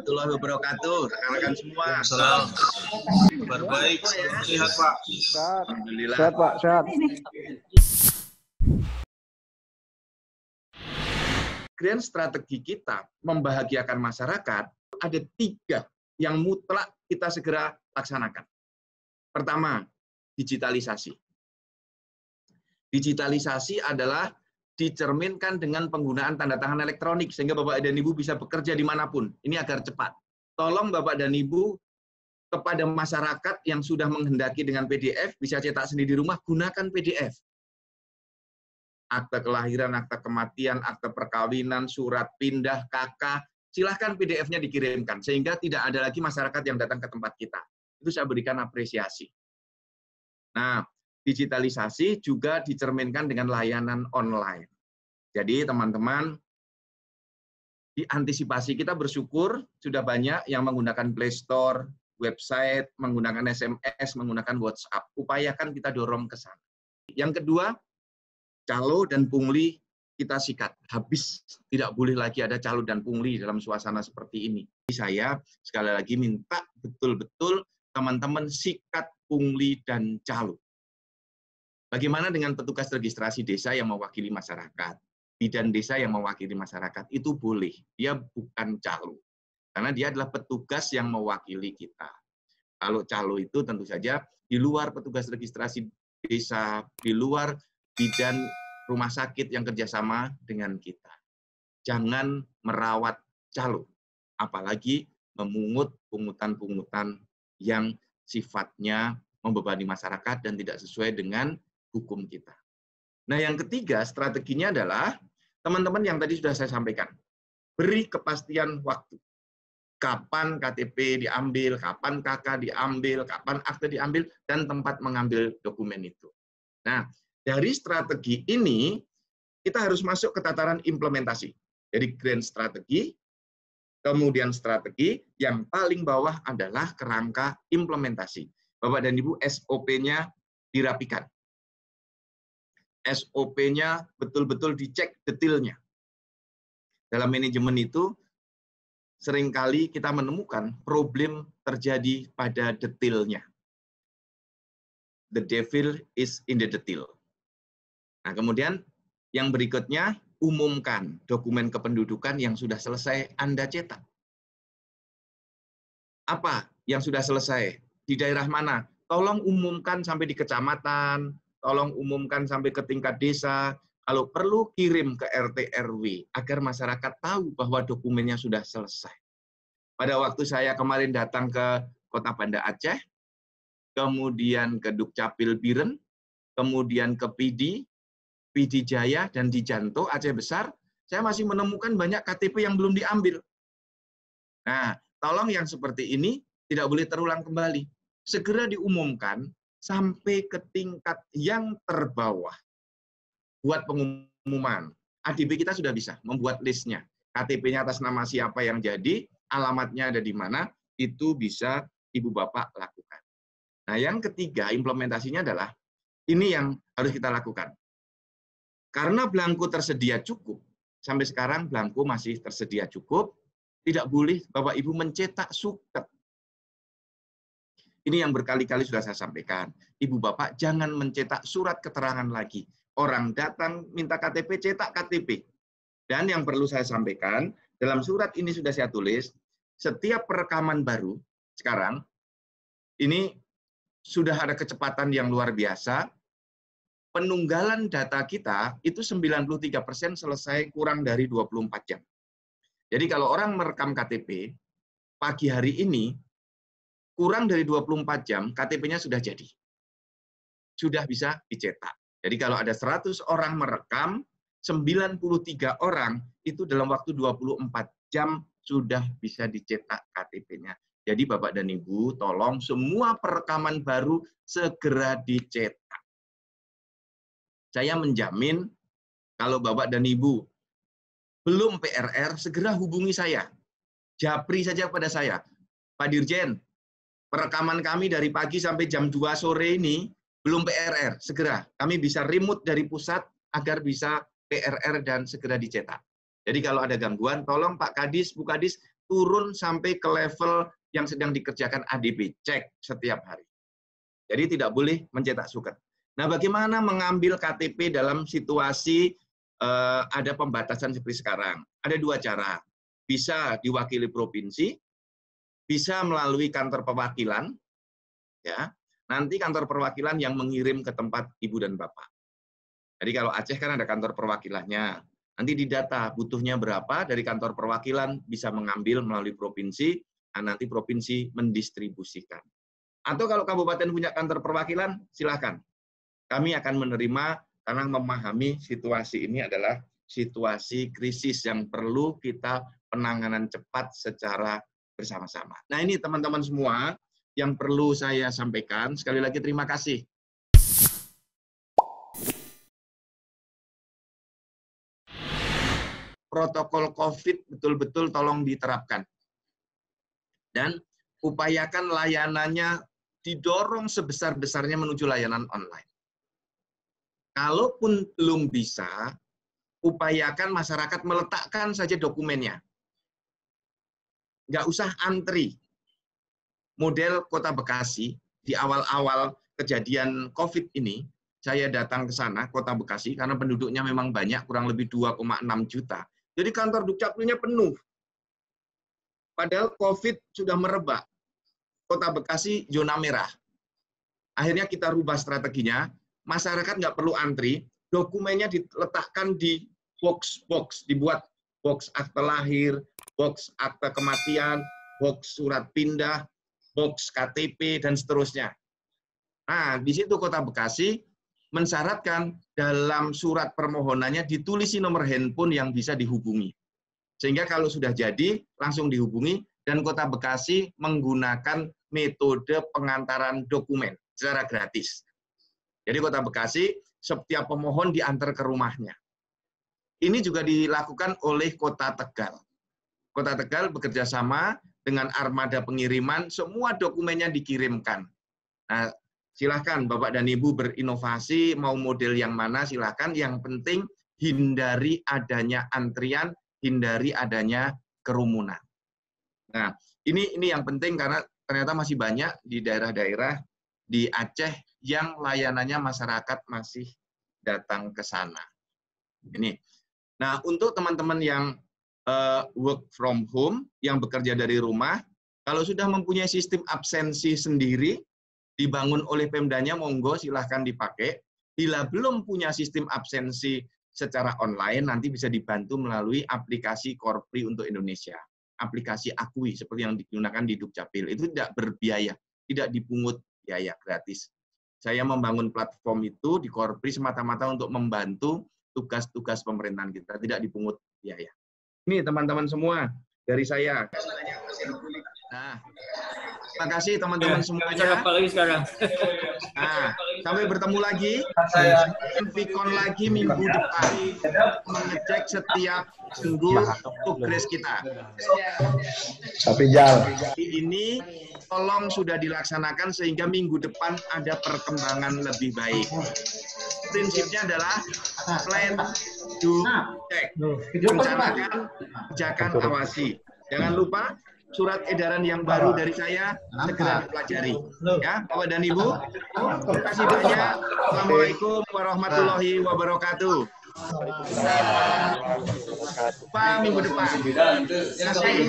warahmatullahi wabarakatuh. Rekan-rekan semua. Salam. Kabar baik. Sehat, Pak. Sehat. Alhamdulillah. Sehat, Pak. Sehat. Grand strategi kita membahagiakan masyarakat ada 3 yang mutlak kita segera laksanakan. Pertama, digitalisasi. Digitalisasi adalah dicerminkan dengan penggunaan tanda tangan elektronik, sehingga Bapak dan Ibu bisa bekerja dimanapun. Ini agar cepat. Tolong Bapak dan Ibu, kepada masyarakat yang sudah menghendaki dengan PDF, bisa cetak sendiri di rumah, gunakan PDF. Akte kelahiran, akte kematian, akte perkawinan, surat pindah, KK, silahkan PDF-nya dikirimkan, sehingga tidak ada lagi masyarakat yang datang ke tempat kita. Itu saya berikan apresiasi. Nah, digitalisasi juga dicerminkan dengan layanan online. Jadi teman-teman, diantisipasi, kita bersyukur sudah banyak yang menggunakan Play Store, website, menggunakan SMS, menggunakan WhatsApp. Upayakan kita dorong ke sana. Yang kedua, calo dan pungli kita sikat. Habis, tidak boleh lagi ada calo dan pungli dalam suasana seperti ini. Saya sekali lagi minta betul-betul teman-teman sikat pungli dan calo. Bagaimana dengan petugas registrasi desa yang mewakili masyarakat? Bidan desa yang mewakili masyarakat, itu boleh. Dia bukan calo. Karena dia adalah petugas yang mewakili kita. Kalau calo itu tentu saja di luar petugas registrasi desa, di luar bidan rumah sakit yang kerjasama dengan kita. Jangan merawat calo. Apalagi memungut pungutan-pungutan yang sifatnya membebani masyarakat dan tidak sesuai dengan hukum kita. Nah, yang ketiga, strateginya adalah teman-teman yang tadi sudah saya sampaikan. Beri kepastian waktu. Kapan KTP diambil, kapan KK diambil, kapan akte diambil, dan tempat mengambil dokumen itu. Nah, dari strategi ini, kita harus masuk ke tataran implementasi. Jadi, grand strategi, kemudian strategi, yang paling bawah adalah kerangka implementasi. Bapak dan Ibu, SOP-nya dirapikan. SOP-nya betul-betul dicek detailnya. Dalam manajemen itu, seringkali kita menemukan problem terjadi pada detailnya. The devil is in the detail. Nah, kemudian yang berikutnya, umumkan dokumen kependudukan yang sudah selesai Anda cetak. Apa yang sudah selesai? Di daerah mana? Tolong umumkan sampai di kecamatan, tolong umumkan sampai ke tingkat desa, kalau perlu kirim ke RT RW agar masyarakat tahu bahwa dokumennya sudah selesai. Pada waktu saya kemarin datang ke Kota Banda Aceh, kemudian ke Dukcapil Biren, kemudian ke PD Jaya, dan di Janto, Aceh Besar, saya masih menemukan banyak KTP yang belum diambil. Nah, tolong yang seperti ini tidak boleh terulang kembali. Segera diumumkan sampai ke tingkat yang terbawah. Buat pengumuman. ADB kita sudah bisa membuat listnya. KTP-nya atas nama siapa yang jadi, alamatnya ada di mana, itu bisa Ibu Bapak lakukan. Nah, yang ketiga, implementasinya adalah, ini yang harus kita lakukan. Karena belangko tersedia cukup, sampai sekarang belangko masih tersedia cukup, tidak boleh Bapak Ibu mencetak suket. Ini yang berkali-kali sudah saya sampaikan. Ibu Bapak jangan mencetak surat keterangan lagi. Orang datang minta KTP, cetak KTP. Dan yang perlu saya sampaikan, dalam surat ini sudah saya tulis, setiap perekaman baru sekarang, ini sudah ada kecepatan yang luar biasa. Penunggalan data kita itu 93% selesai kurang dari 24 jam. Jadi kalau orang merekam KTP, pagi hari ini, kurang dari 24 jam, KTP-nya sudah jadi. Sudah bisa dicetak. Jadi kalau ada 100 orang merekam, 93 orang itu dalam waktu 24 jam sudah bisa dicetak KTP-nya. Jadi Bapak dan Ibu, tolong semua perekaman baru segera dicetak. Saya menjamin kalau Bapak dan Ibu belum PRR, segera hubungi saya. Japri saja pada saya. Pak Dirjen, perekaman kami dari pagi sampai jam 2 sore ini belum PRR, segera. Kami bisa remote dari pusat agar bisa PRR dan segera dicetak. Jadi kalau ada gangguan, tolong Pak Kadis, Bu Kadis, turun sampai ke level yang sedang dikerjakan ADB, cek setiap hari. Jadi tidak boleh mencetak suket. Nah, bagaimana mengambil KTP dalam situasi ada pembatasan seperti sekarang? Ada dua cara. Bisa diwakili provinsi, bisa melalui kantor perwakilan, ya. Nanti kantor perwakilan yang mengirim ke tempat ibu dan bapak. Jadi kalau Aceh kan ada kantor perwakilannya. Nanti didata butuhnya berapa dari kantor perwakilan, bisa mengambil melalui provinsi, nanti provinsi mendistribusikan. Atau kalau kabupaten punya kantor perwakilan, silakan. Kami akan menerima karena memahami situasi ini adalah situasi krisis yang perlu kita penanganan cepat secara bersama-sama. Nah ini teman-teman semua yang perlu saya sampaikan. Sekali lagi terima kasih. Protokol COVID betul-betul tolong diterapkan. Dan upayakan layanannya didorong sebesar-besarnya menuju layanan online. Kalaupun belum bisa, upayakan masyarakat meletakkan saja dokumennya. Nggak usah antri. Model Kota Bekasi, di awal-awal kejadian COVID ini, saya datang ke sana, Kota Bekasi, karena penduduknya memang banyak, kurang lebih 2,6 juta. Jadi kantor Dukcapilnya penuh. Padahal COVID sudah merebak. Kota Bekasi zona merah. Akhirnya kita rubah strateginya, masyarakat nggak perlu antri, dokumennya diletakkan di box-box, dibuat box akte lahir, box akte kematian, box surat pindah, box KTP, dan seterusnya. Nah, di situ Kota Bekasi mensyaratkan dalam surat permohonannya ditulisi nomor handphone yang bisa dihubungi. Sehingga kalau sudah jadi, langsung dihubungi, dan Kota Bekasi menggunakan metode pengantaran dokumen secara gratis. Jadi Kota Bekasi, setiap pemohon diantar ke rumahnya. Ini juga dilakukan oleh Kota Tegal. Kota Tegal bekerja sama dengan armada pengiriman, semua dokumennya dikirimkan. Nah, silahkan Bapak dan Ibu berinovasi, mau model yang mana silahkan, yang penting hindari adanya antrian, hindari adanya kerumunan. Nah, ini yang penting karena ternyata masih banyak di daerah-daerah di Aceh yang layanannya masyarakat masih datang ke sana. Ini. Nah, untuk teman-teman yang work from home, yang bekerja dari rumah, kalau sudah mempunyai sistem absensi sendiri, dibangun oleh Pemdanya, monggo silahkan dipakai. Bila belum punya sistem absensi secara online, nanti bisa dibantu melalui aplikasi Korpri untuk Indonesia. Aplikasi Akui, seperti yang digunakan di Dukcapil. Itu tidak berbiaya, tidak dipungut biaya, gratis. Saya membangun platform itu di Korpri semata-mata untuk membantu tugas-tugas pemerintahan kita, tidak dipungut biaya. Ini teman-teman semua, dari saya. Nah, terima kasih teman-teman semuanya. Apa lagi sekarang? Nah, sampai bertemu lagi. Vicon lagi minggu depan. Mengecek setiap minggu progres kita. Tapi jalan. Ini tolong sudah dilaksanakan sehingga minggu depan ada perkembangan lebih baik. Prinsipnya adalah plan, do, check. Rencanakan, kerjakan, awasi. Jangan lupa surat edaran yang baru dari saya segera dipelajari. Ya, Bapak dan Ibu, terima kasih banyak. Assalamualaikum warahmatullahi wabarakatuh. Pak minggu depan. Terima kasih.